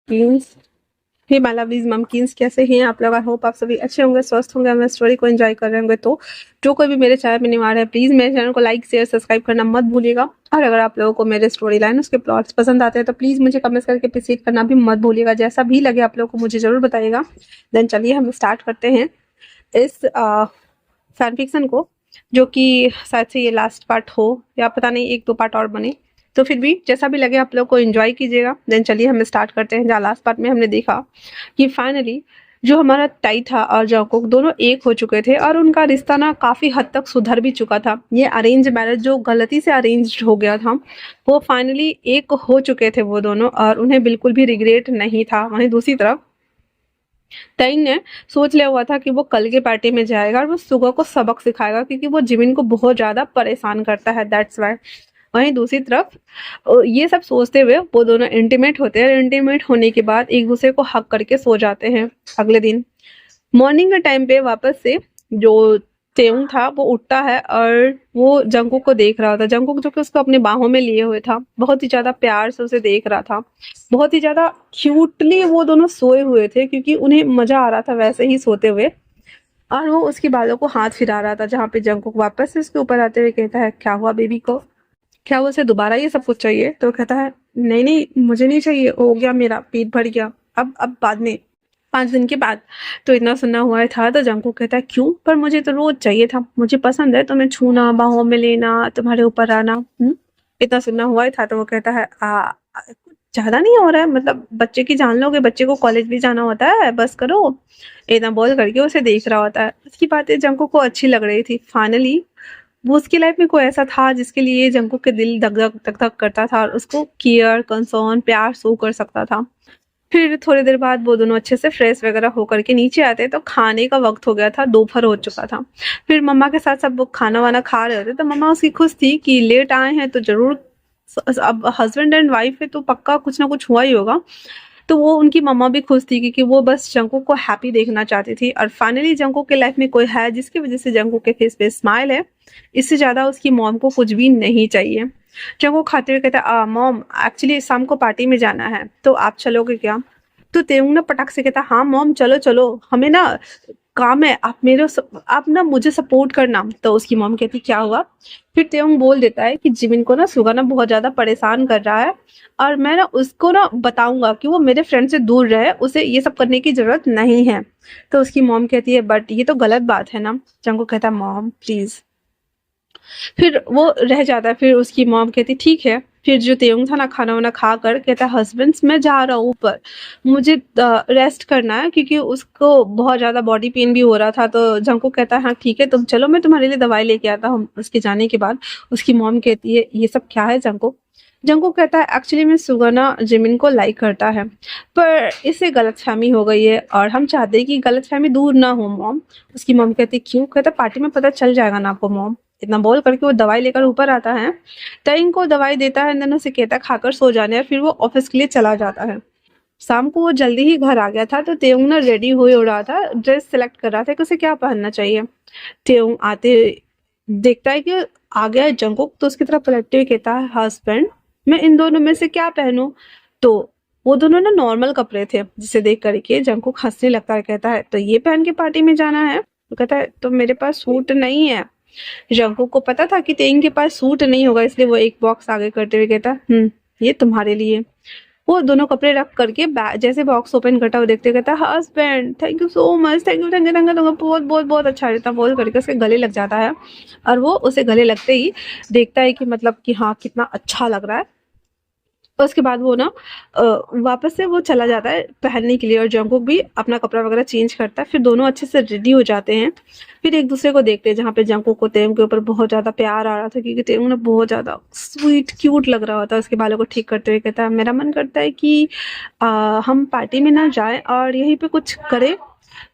Means hey my lovelies ममकिन्स, कैसे हैं आप लोग? आई होप आप सभी अच्छे होंगे, स्वस्थ होंगे, हमें स्टोरी को एंजॉय कर रहे होंगे। तो जो कोई भी मेरे चैनल पे न्यू आ रहा है, प्लीज मेरे चैनल को लाइक शेयर सब्सक्राइब करना मत भूलिएगा। और अगर आप लोगों को मेरे स्टोरी लाइन उसके प्लॉट्स पसंद आते हैं तो प्लीज मुझे कमेंट करके अप्रिशिएट करना भी मत भूलिएगा। जैसा भी लगे आप लोगों को मुझे जरूर बताइएगा। देन चलिए हम स्टार्ट करते हैं इस फैन फिक्शन को, जो कि शायद से ये लास्ट पार्ट हो या पता नहीं, एक दो पार्ट और बने। तो फिर भी जैसा भी लगे आप लोग को एंजॉय कीजिएगा। देन चलिए हम स्टार्ट करते हैं। जहाँ लास्ट पार्ट में हमने देखा कि फाइनली जो हमारा टाई था और जॉकोक दोनों एक हो चुके थे और उनका रिश्ता ना काफी हद तक सुधर भी चुका था। ये अरेंज मैरिज जो गलती से अरेंज हो गया था, वो फाइनली एक हो चुके थे वो दोनों, और उन्हें बिल्कुल भी रिग्रेट नहीं था। वहीं दूसरी तरफ तैंग ने सोच लिया हुआ था कि वो कल के पार्टी में जाएगा और वो सुगा को सबक सिखाएगा, क्योंकि वो जिमिन को बहुत ज्यादा परेशान करता है, दैट्स वाई। वहीं दूसरी तरफ ये सब सोचते हुए वो दोनों इंटीमेट होते हैं। इंटीमेट होने के बाद एक दूसरे को हक करके सो जाते हैं। अगले दिन मॉर्निंग के टाइम पे वापस से जो तेउंग था वो उठता है और वो जंगकुक को देख रहा था। जंगकुक जो कि उसको अपने बाहों में लिए हुए था, बहुत ही ज्यादा प्यार से उसे देख रहा था। बहुत ही ज्यादा क्यूटली वो दोनों सोए हुए थे, क्योंकि उन्हें मजा आ रहा था वैसे ही सोते हुए। और वो उसके बालों को हाथ फिरा रहा था, जहाँ पे जंगकुक वापस से उसके ऊपर आते हुए कहता है, क्या हुआ बेबी को? क्या वो उसे दोबारा ये सब कुछ चाहिए? तो कहता है, नहीं नहीं मुझे नहीं चाहिए, हो गया, मेरा पेट भर गया, अब बाद में 5 दिन के बाद। तो इतना सुनना हुआ था तो जंगकुक कहता है, क्यों? पर मुझे तो रोज चाहिए था, मुझे पसंद है तुम्हें छूना, बाहों में लेना, तुम्हारे ऊपर आना। इतना सुनना हुआ था तो वो कहता है, कुछ ज्यादा नहीं हो रहा है? मतलब बच्चे की जान लोगे, बच्चे को कॉलेज भी जाना होता है, बस करो। इतना बोल करके उसे देख रहा होता है। उसकी बातें जंगकुक को अच्छी लग रही थी। फाइनली वो उसकी लाइफ में कोई ऐसा था जिसके लिए जंगकुक के दिल धक धक धक धक करता था और उसको केयर कंसर्न प्यार शो कर सकता था। फिर थोड़ी देर बाद वो दोनों अच्छे से फ्रेश वगैरह होकर के नीचे आते तो खाने का वक्त हो गया था, दोपहर हो चुका था। फिर मम्मा के साथ सब खाना वाना खा रहे होते तो मम्मा उसकी खुश थी कि लेट आए हैं तो जरूर, अब हस्बैंड एंड वाइफ है तो पक्का कुछ ना कुछ हुआ ही होगा। तो वो उनकी मम्मा भी खुश थी, क्योंकि वो बस जंगकुक को हैप्पी देखना चाहती थी। और फाइनली जंगकुक के लाइफ में कोई है जिसकी वजह से जंगकुक के फेस पे स्माइल है। इससे ज्यादा उसकी मॉम को कुछ भी नहीं चाहिए। जंगकुक खाते हुए कहता, मॉम एक्चुअली शाम को पार्टी में जाना है, तो आप चलोगे क्या? तो तेउंग ना पटक से कहता, हाँ मॉम चलो चलो, हमें ना काम है, आप ना मुझे सपोर्ट करना। तो उसकी मॉम कहती, क्या हुआ? फिर तेउंग बोल देता है कि जिमिन को ना सुगा ना बहुत ज्यादा परेशान कर रहा है, और मैं ना उसको ना बताऊंगा कि वो मेरे फ्रेंड से दूर रहे, उसे ये सब करने की जरूरत नहीं है। तो उसकी मॉम कहती है, बट ये तो गलत बात है ना? जंगकुक कहता है, मॉम प्लीज। फिर वो रह जाता है। फिर उसकी मॉम कहती, ठीक है। फिर जो तेउंग था ना खाना वाना खा कर कहता है, हस्बैंड्स मैं जा रहा हूँ ऊपर, मुझे रेस्ट करना है, क्योंकि उसको बहुत ज्यादा बॉडी पेन भी हो रहा था। तो जंगकुक कहता है, हाँ ठीक है तुम चलो, मैं तुम्हारे लिए दवाई लेके आता हूँ। उसके जाने के बाद उसकी मॉम कहती है, ये सब क्या है जंगकुक? जंगकुक कहता है, एक्चुअली मैं सुगना जिमिन को लाइक करता है, पर इससे गलतफहमी हो गई है और हम चाहते हैं कि गलतफहमी दूर ना हो मॉम। उसकी मॉम कहती, क्यों? कहता, पार्टी में पता चल जाएगा ना आपको मॉम। इतना बोल करके वो दवाई लेकर ऊपर आता है, तइंग को दवाई देता है, देन उसे कहता है खाकर सो जाने, और फिर वो ऑफिस के लिए चला जाता है। शाम को वो जल्दी ही घर आ गया था, तो तेउंग ना रेडी हुए हो रहा था, ड्रेस सेलेक्ट कर रहा था कि उसे क्या पहनना चाहिए। तेउंग आते देखता है कि आ गया है जंगकुक, तो उसकी तरफ पलटते हुए कहता है, हस्बैंड मैं इन दोनों में से क्या पहनूं? तो वो दोनों ना नॉर्मल कपड़े थे, जिसे देख करके जंगकुक हंसने लगता है, कहता है, तो ये पहन के पार्टी में जाना है? तो कहता है, तो मेरे पास सूट नहीं है। जंगकुक को पता था कि तेंग के पास सूट नहीं होगा, इसलिए वो एक बॉक्स आगे करते हुए कहता, ये तुम्हारे लिए। वो दोनों कपड़े रख करके जैसे बॉक्स ओपन करता हुआ देखते कहता, husband thank you so much, thank you thank you thank you, बहुत बहुत बहुत अच्छा रहता बोल करके उसके गले लग जाता है। और वो उसे गले लगते ही देखता है कि मतलब कि हाँ कितना अच्छा लग रहा है। उसके बाद वो ना वापस से वो चला जाता है पहनने के लिए, और जंगकुक भी अपना कपड़ा वगैरह चेंज करता है। फिर दोनों अच्छे से रेडी हो जाते हैं। फिर एक दूसरे को देखते हैं, जहाँ पे जंगकुक को तेम के ऊपर बहुत ज्यादा प्यार आ रहा था, क्योंकि तेम ना बहुत ज्यादा स्वीट क्यूट लग रहा होता है। उसके बालों को ठीक करते हुए कहता है, मेरा मन करता है कि हम पार्टी में ना जाए और यहीं पे कुछ करें।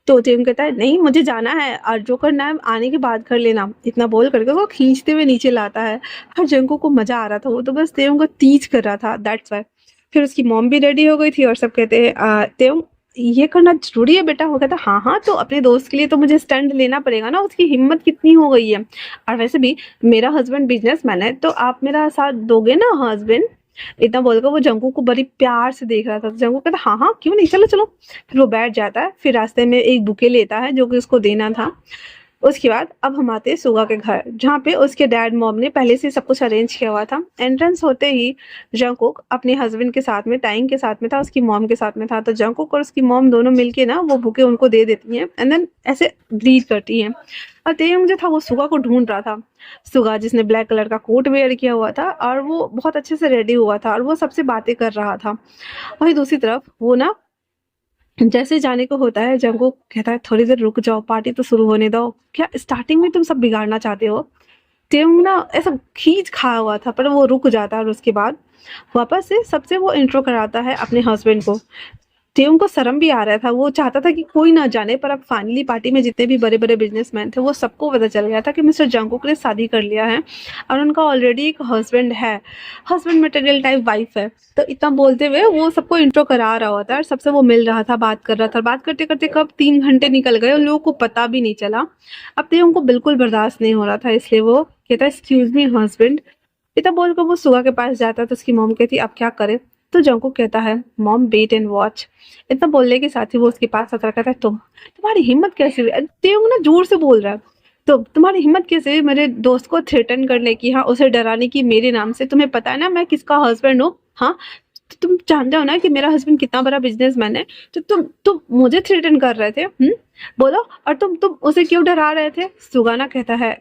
तो तेम कहता है, नहीं मुझे जाना है, और जो करना है आने के बाद कर लेना। इतना बोल करके वो खींचते हुए नीचे लाता है। और जंगू को मजा आ रहा था, वो तो बस तेम को तीज कर रहा था, दैट्स वाई। फिर उसकी मॉम भी रेडी हो गई थी और सब कहते हैं, तेम ये करना जरूरी है बेटा? हो कहता, हाँ हाँ, तो अपने दोस्त के लिए तो मुझे स्टैंड लेना पड़ेगा ना, उसकी हिम्मत कितनी हो गई है। और वैसे भी मेरा हस्बैंड बिजनेसमैन है, तो आप मेरा साथ दोगे ना हस्बैंड? इतना बोलकर वो जंगकुक को बड़ी प्यार से देख रहा था। तो जंगकुक कहता हाँ हाँ क्यों नहीं, चलो चलो। फिर वो बैठ जाता है, फिर रास्ते में एक बुके लेता है जो कि उसको देना था। उसके बाद अब हम आते हैं सुगा के घर, जहाँ पे उसके डैड मॉम ने पहले से सब कुछ अरेंज किया हुआ था। एंट्रेंस होते ही जंगकुक अपने हस्बैंड के साथ में, टाइंग के साथ में था, उसकी मॉम के साथ में था। तो जंगकुक और उसकी मॉम दोनों मिलके ना वो बुके उनको दे देती हैं एंड देन ऐसे ग्रीट करती हैं। और तेयंग जो था वो सुगा को ढूंढ रहा था। सुगा जिसने ब्लैक कलर का कोट वेयर किया हुआ था और वो बहुत अच्छे से रेडी हुआ था और वो सबसे बातें कर रहा था। वहीं दूसरी तरफ वो ना जैसे जाने को होता है, जंगकुक कहता है थोड़ी देर रुक जाओ, पार्टी तो शुरू होने दो, क्या स्टार्टिंग में तुम सब बिगाड़ना चाहते हो। टेम ना ऐसा खींच खाया हुआ था पर वो रुक जाता है और उसके बाद वापस से सबसे वो इंट्रो कराता है अपने हस्बैंड को। टेम को शर्म भी आ रहा था, वो चाहता था कि कोई ना जाने, पर अब फाइनली पार्टी में जितने भी बड़े बड़े बिजनेसमैन थे वो सबको पता चल गया था कि मिस्टर जंगकुक ने शादी कर लिया है और उनका ऑलरेडी एक हस्बैंड है, हस्बैंड मटेरियल टाइप वाइफ है। तो इतना बोलते हुए वो सबको इंट्रो करा रहा होता है और सबसे वो मिल रहा था, बात कर रहा था। बात करते करते कब 3 घंटे निकल गए उन लोगों को पता भी नहीं चला। अब तो उनको बिल्कुल बर्दाश्त नहीं हो रहा था, इसलिए वो कहता है एक्सक्यूज मी हस्बैंड। इतना बोलकर वो सुगा के पास जाता है तो उसकी मॉम कहती अब क्या करे। तो जंगकुक कहता है मॉम वेट एंड वॉच। इतना बोलने के साथ ही वो उसके पास आता कहता है तुम्हारी हिम्मत कैसे हुई। तेयंग ना जोर से बोल रहा है, तो तुम्हारी हिम्मत कैसे हुई मेरे दोस्त को थ्रेटन करने की, हाँ उसे डराने की मेरे नाम से। तुम्हें पता है ना मैं किसका हस्बैंड हूँ, हाँ तो तुम जानते हो ना कि मेरा हस्बैंड कितना बड़ा बिजनेसमैन है। तो तुम मुझे थ्रेटन कर रहे थे, बोलो। और तुम उसे क्यों डरा रहे थे। सुगाना कहता है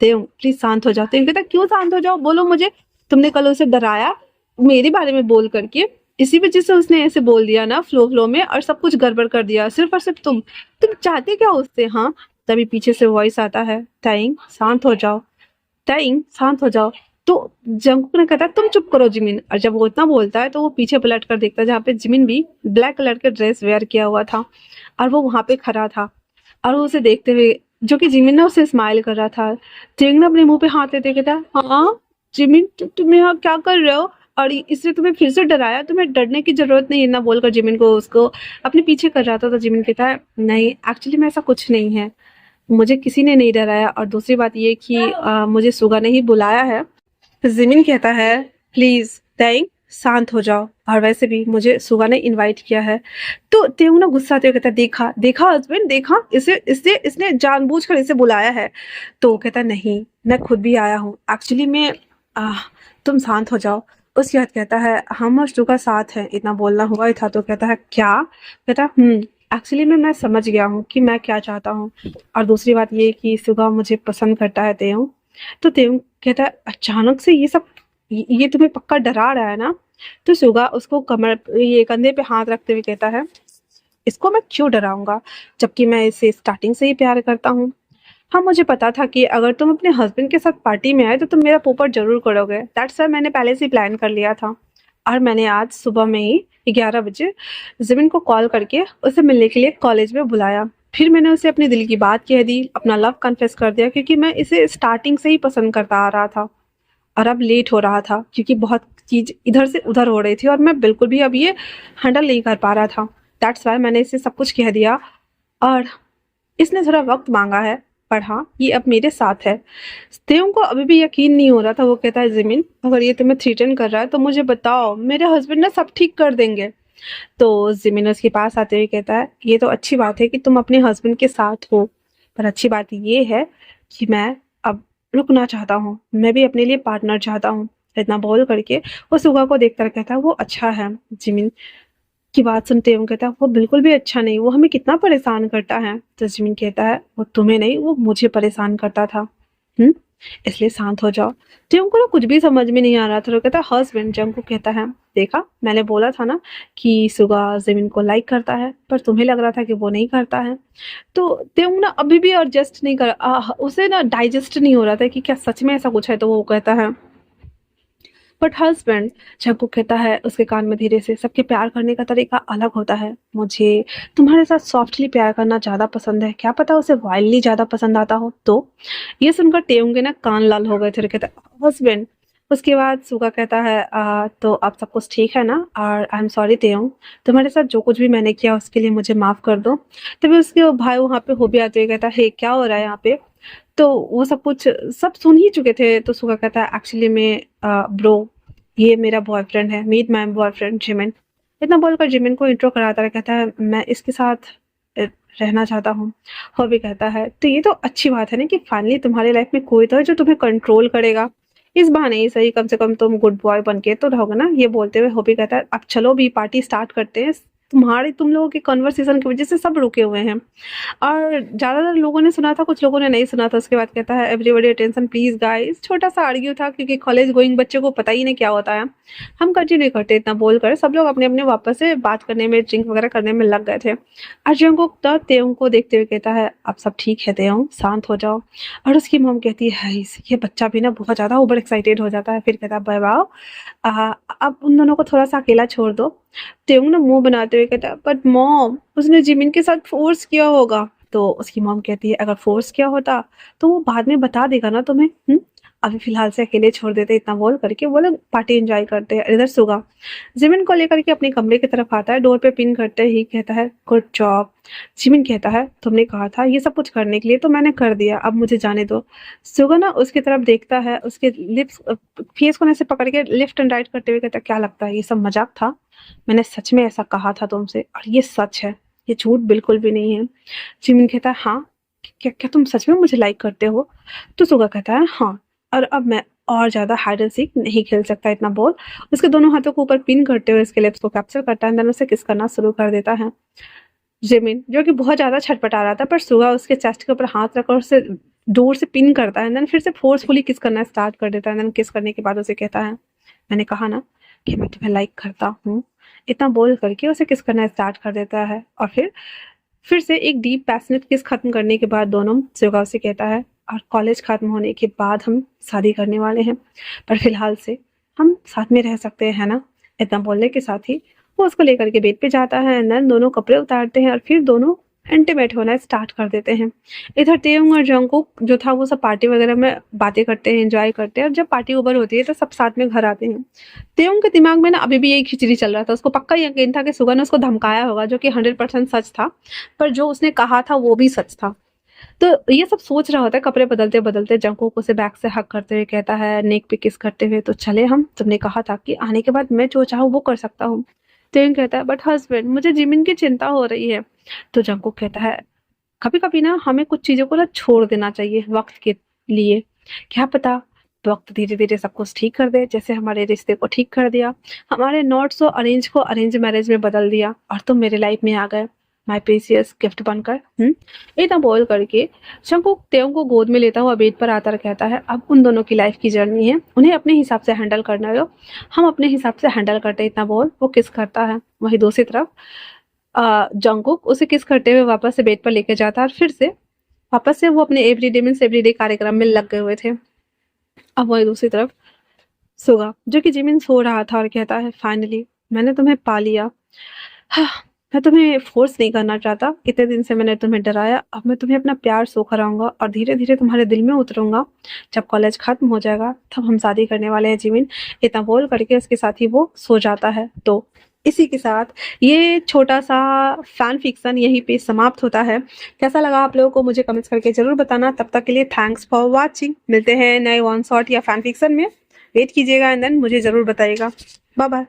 तेयंग प्लीज शांत हो जाओ। तेयंग कहता क्यों शांत हो जाओ, बोलो मुझे। तुमने कल उसे डराया मेरे बारे में बोल करके, इसी वजह से उसने ऐसे बोल दिया ना फ्लो फ्लो में और सब कुछ गड़बड़ कर दिया, सिर्फ और सिर्फ तुम चाहते क्या उससे, हाँ। तभी पीछे से वॉइस आता है टाइंग शांत हो जाओ, टाइंग शांत हो जाओ। तो जंगकुक ने कहता तुम चुप करो जिमिन। और जब वो इतना बोलता है तो वो पीछे पलट कर देखता है जहाँ पे जिमिन भी ब्लैक कलर का ड्रेस वेयर किया हुआ था और वो वहां पे खड़ा था और वो उसे देखते हुए, जो कि जिमिन ने उसे स्माइल कर रहा था। टिंग ने अपने मुंह पे हाथ लेते कहता हाँ जिमिन तुम यहाँ क्या कर रहे हो और इसने तुम्हें फिर से डराया, तुम्हें डरने की जरूरत नहीं है ना, बोलकर जिमिन को उसको अपने पीछे कर रहा था। तो जिमिन कहता है नहीं एक्चुअली में ऐसा कुछ नहीं है, मुझे किसी ने नहीं डराया और दूसरी बात ये कि मुझे सुगा ने ही बुलाया है। तो जिमिन कहता है प्लीज टैंग शांत हो जाओ, और वैसे भी मुझे सुगा ने इनवाइट किया है। तो तेंग ना गुस्सा आते हुए कहता देखा देखा हस्बैंड देखा, इसे इससे इसने जानबूझकर इसे बुलाया है। तो कहता नहीं मैं खुद भी आया हूँ एक्चुअली में तुम शांत हो जाओ। उसके बाद कहता है हम और सुगा साथ हैं, इतना बोलना हुआ ही था। तो कहता है क्या, कहता एक्चुअली में मैं समझ गया हूँ कि मैं क्या चाहता हूँ और दूसरी बात ये कि सुगा मुझे पसंद करता है तेयंग। तो तेयंग कहता है अचानक से ये सब ये तुम्हें पक्का डरा रहा है ना। तो सुगा उसको कमर ये कंधे पे हाथ रखते हुए कहता है इसको मैं क्यों डराऊंगा जबकि मैं इसे स्टार्टिंग से ही प्यार करता हूँ। हाँ मुझे पता था कि अगर तुम अपने हस्बैंड के साथ पार्टी में आए तो तुम मेरा पोपट जरूर करोगे, दैट्स व्हाई मैंने पहले से ही प्लान कर लिया था। और मैंने आज सुबह में ही 11 बजे जिमिन को कॉल करके उसे मिलने के लिए कॉलेज में बुलाया। फिर मैंने उसे अपने दिल की बात कह दी, अपना लव कन्फेस कर दिया, क्योंकि मैं इसे स्टार्टिंग से ही पसंद करता आ रहा था और अब लेट हो रहा था क्योंकि बहुत चीज इधर से उधर हो रही थी और मैं बिल्कुल भी अब ये हैंडल नहीं कर पा रहा था। दैट्स वाई मैंने इसे सब कुछ कह दिया और इसने थोड़ा वक्त मांगा है, पर हाँ ये अब मेरे साथ है। तेयों को अभी भी यकीन नहीं हो रहा था। वो कहता है जिमिन अगर ये तुम्हें थ्रेटन कर रहा है तो मुझे बताओ, मेरे हस्बैंड ना सब ठीक कर देंगे। तो जिमिन उसके पास आते हुए कहता है ये तो अच्छी बात है कि तुम अपने हस्बैंड के साथ हो, पर अच्छी बात ये है कि मैं अब रुकना चाहता हूँ, मैं भी अपने लिए पार्टनर चाहता हूँ। इतना बोल करके वो सुगा को देखकर कहता है वो अच्छा है। जिमिन की बात सुनते हुए कहता है वो बिल्कुल भी अच्छा नहीं, वो हमें कितना परेशान करता है। तो जिमिन कहता है वो तुम्हें नहीं वो मुझे परेशान करता था, इसलिए शांत हो जाओ। जंग को ना कुछ भी समझ में नहीं आ रहा था। तो कहता है हस्बैंड जंग को कहता है देखा मैंने बोला था ना कि सुगा जिमिन को लाइक करता है, पर तुम्हें लग रहा था कि वो नहीं करता है। तो तेंग ना अभी भी एडजस्ट नहीं कर उसे ना डाइजेस्ट नहीं हो रहा था कि क्या सच में ऐसा कुछ है। तो वो कहता है बट हस्बैंड, जब वो कहता है उसके कान में धीरे से सबके प्यार करने का तरीका अलग होता है, मुझे तुम्हारे साथ सॉफ्टली प्यार करना ज़्यादा पसंद है, क्या पता उसे वाइल्डली ज़्यादा पसंद आता हो। तो ये सुनकर टेउंग के ना कान लाल हो गए थे। कहता है हस्बैंड। उसके बाद सुगा कहता है तो अब सब कुछ ठीक है ना, और आई एम सॉरी तेउंग, तुम्हारे साथ जो कुछ भी मैंने किया उसके लिए मुझे माफ़ कर दो। तभी उसके भाई वहाँ पे हो भी आते हुए कहता है हे क्या हो रहा है यहाँ पे। तो वो सब कुछ सब सुन ही चुके थे। तो सुगा कहता है एक्चुअली में ब्रो ये मेरा बॉयफ्रेंड है, मीट माय बॉयफ्रेंड जिमिन। इतना बोलकर जिमिन को इंट्रो कराता है, कहता है मैं इसके साथ रहना चाहता हूँ। वो भी कहता है तो ये तो अच्छी बात है ना कि फाइनली तुम्हारी लाइफ में कोई तो है जो तुम्हें कंट्रोल करेगा। इस बहाने ही सही कम से कम तुम गुड बॉय बन के तो रहोगे ना। ये बोलते हुए होपी कहता है अब चलो भी पार्टी स्टार्ट करते हैं। तुम लोगों के कन्वर्सेशन की वजह से सब रुके हुए हैं और ज्यादातर लोगों ने सुना था, कुछ लोगों ने नहीं सुना था। उसके बाद कहता है एवरीबॉडी अटेंशन प्लीज गाइस। छोटा सा आर्ग्यू था क्योंकि कॉलेज गोइंग बच्चे को पता ही नहीं क्या होता है। हम कंटिन्यू करते इतना बोलकर सब लोग अपने अपने वापस से बात करने में, ड्रिंक वगैरह करने में लग गए थे। अर्जुन को तेउंग को देखते हुए कहता है अब सब ठीक है तेउंग, शांत हो जाओ। और उसकी मॉम कहती है ये बच्चा भी ना बहुत ज्यादा ओवर एक्साइटेड हो जाता है। फिर कहता है बाय, अब उन दोनों को थोड़ा सा अकेला छोड़ दो। तेउंग ना मुंह बनाते हुए कहता है बट मॉम उसने जिमिन के साथ फोर्स किया होगा। तो उसकी मॉम कहती है अगर फोर्स किया होता तो वो बाद में बता देगा ना तुम्हें। अभी फिलहाल से अकेले छोड़ देते। इतना बोल करके वो लोग पार्टी एंजॉय करते हैं। इधर सुगा जिमिन को लेकर के अपने कमरे की तरफ आता है। डोर पे पिन करते ही कहता है गुड जॉब। जिमिन कहता है तुमने कहा था ये सब कुछ करने के लिए तो मैंने कर दिया, अब मुझे जाने दो। सुगा ना उसकी तरफ देखता है, उसके लिप्स फेस को ऐसे पकड़ के लेफ्ट एंड राइट करते हुए कहता है क्या लगता है ये सब मजाक था? मैंने सच में ऐसा कहा था तुमसे और ये सच है, ये झूठ बिल्कुल भी नहीं है। जिमिन कहता है हाँ क्या क्या तुम सच में मुझे लाइक करते हो? तो सुगा कहता है हाँ, और अब मैं और ज्यादा हाइड एंड सीक नहीं खेल सकता। इतना बोल उसके दोनों हाथों को ऊपर पिन करते हुए उसके लिप्स को कैप्चर करता है, देन उसे किस करना शुरू कर देता है। जिमिन जो कि बहुत ज्यादा छटपटा रहा था पर सुगा उसके चेस्ट के ऊपर हाथ रखकर उसे दूर से पिन करता है, देन फिर से फोर्सफुली किस करना स्टार्ट कर देता है। देन किस करने के बाद उसे कहता है मैंने कहा ना कि मैं तुम्हें लाइक करता हूँ। इतना बोल करके उसे किस करना स्टार्ट कर देता है और फिर से एक डीप पैशनेट किस खत्म करने के बाद दोनों सुगा उसे कहता है और कॉलेज खत्म होने के बाद हम शादी करने वाले हैं, पर फिलहाल से हम साथ में रह सकते हैं ना। इतना बोलने के साथ ही वो उसको लेकर के बेड पे जाता है एंड देन दोनों कपड़े उतारते हैं और फिर दोनों इंटीमेट होना स्टार्ट कर देते हैं। इधर तेयुंग और जंगकुक जो था वो सब पार्टी वगैरह में बातें करते हैं, एंजॉय करते हैं और जब पार्टी ओवर होती है तो सब साथ में घर आते हैं। तेयुंग के दिमाग में ना अभी भी यही खिचड़ी चल रहा था। उसको पक्का यकीन था कि सुगा ने उसको धमकाया होगा जो कि 100% सच था, पर जो उसने कहा था वो भी सच था। तो ये सब सोच रहा होता है कपड़े बदलते बदलते। जंगकुक उसे बैक से हक करते हुए कहता है नेक पे किस करते हुए तो चले हम, तुमने कहा था कि आने के बाद मैं जो चाहूँ वो कर सकता हूँ। तेन कहता है बट हस्बैंड मुझे जिमिन की चिंता हो रही है। तो जंगकुक कहता है कभी कभी ना हमें कुछ चीजों को ना छोड़ देना चाहिए वक्त के लिए, क्या पता वक्त धीरे धीरे सब कुछ ठीक कर दे, जैसे हमारे रिश्ते को ठीक कर दिया, हमारे नॉट्स और अरेंज को अरेंज मैरिज में बदल दिया और तुम मेरे लाइफ में आ गए माय प्रीसियस गिफ्ट बनकर। इतना बोल करके शंकुक तेओं को गोद में लेता हुआ बेड पर आता कहता है अब उन दोनों की लाइफ की जर्नी है, उन्हें अपने हिसाब से हैंडल करना है, हम अपने हिसाब से हैंडल करते। इतना बोल वो किस करता है। वही दूसरी तरफ जंगकुक उसे किस करते हुए वापस से बेड पर लेके जाता है और फिर से वापस से वो अपने एवरीडे मींस एवरीडे कार्यक्रम में लग गए हुए थे। अब वही दूसरी तरफ सुगा जो कि जिमिन सो रहा था और कहता है फाइनली मैंने तुम्हें पा लिया। हाँ, मैं तुम्हें फोर्स नहीं करना चाहता, इतने दिन से मैंने तुम्हें डराया, अब मैं तुम्हें अपना प्यार शो कराऊंगा और धीरे धीरे तुम्हारे दिल में उतरूंगा। जब कॉलेज खत्म हो जाएगा तब हम शादी करने वाले हैं जिमिन। इतना बोल करके उसके साथ ही वो सो जाता है। तो इसी के साथ ये छोटा सा फैन फिक्शन यहीं पे समाप्त होता है। कैसा लगा आप लोगों को मुझे कमेंट्स करके जरूर बताना। तब तक के लिए थैंक्स फॉर वॉचिंग। मिलते हैं नए वन शॉट या फैन फिक्शन में, वेट कीजिएगा एंड देन मुझे जरूर बताइएगा। Bye bye.